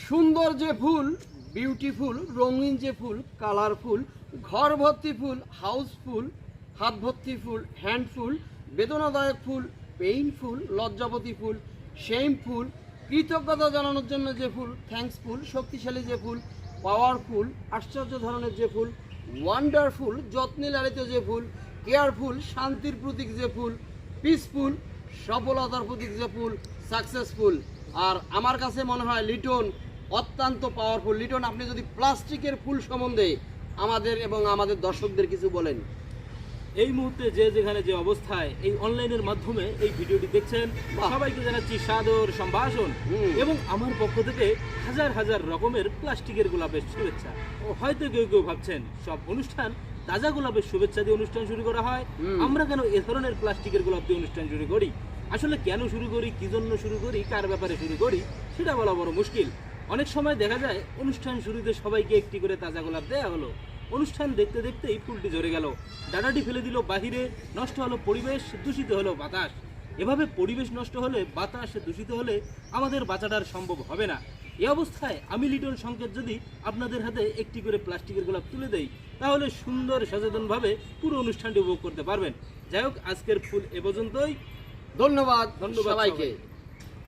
সুন্দর যে ফুল, বিউটিফুল, রঙিন যে ফুল, কালারফুল, ঘর ভর্তি ফুল, হাউসফুল, হাত ভর্তি ফুল, হ্যান্ডফুল, বেদনাদায়ক ফুল, পেইনফুল, লজ্জাপতি ফুল, শেমফুল, কৃতজ্ঞতা জানানোর জন্য যে ফুল, থ্যাঙ্কসফুল, শক্তিশালী যে ফুল, পাওয়ারফুল, আশ্চর্য ধরনের যে ফুল, ওয়ান্ডারফুল, যত্নে লালিত যে ফুল, কেয়ারফুল, শান্তির প্রতীক যে ফুল, পিসফুল, সফলতার প্রতীক যে ফুল, সাকসেসফুল। আর আমার কাছে মনে হয় লিটন অত্যন্ত পাওয়ারফুল। লিটন, আপনি যদি প্লাস্টিকের ফুল সম্বন্ধে আমাদের এবং আমাদের দর্শকদের কিছু বলেন। এই মুহূর্তে যে যেখানে যে অবস্থায় এই অনলাইনের মাধ্যমে এই ভিডিওটি দেখছেন, বাহ। সবাইকে জানাচ্ছি সাদর সম্ভাষণ এবং আমার পক্ষ থেকে হাজার হাজার রকমের প্লাস্টিকের গোলাপের শুভেচ্ছা। হয়তো কেউ কেউ ভাবছেন সব অনুষ্ঠান তাজা গোলাপের শুভেচ্ছা দিয়ে অনুষ্ঠান শুরু করা হয়, আমরা কেন এ ধরনের প্লাস্টিকের গোলাপ দিয়ে অনুষ্ঠান শুরু করি? আসলে কেন শুরু করি, কি জন্য শুরু করি, কার ব্যাপারে শুরু করি, সেটা বলা বড় মুশকিল। অনেক সময় দেখা যায় অনুষ্ঠান শুরুতে সবাইকে একটি করে তাজা গোলাপ দেয়া হলো, অনুষ্ঠান দেখতে দেখতেই ফুলটি ঝরে গেল, ডাঁটাটি ফেলে দিল বাহিরে, নষ্ট হলো পরিবেশ, দূষিত হলো বাতাস। এভাবে পরিবেশ নষ্ট হলে, বাতাস দূষিত হলে আমাদের বাঁচাটা আর সম্ভব হবে না। এই অবস্থায় আমি লিটন সংকেত যদি আপনাদের হাতে একটি করে প্লাস্টিকের গোলাপ তুলে দেই, তাহলে সুন্দর সচেতনভাবে পুরো অনুষ্ঠানটি উপভোগ করতে পারবেন। যাই হোক, আজকের ফুল এ পর্যন্তই। ধন্যবাদ ধন্যবাদ সবাইকে। সবাইকে।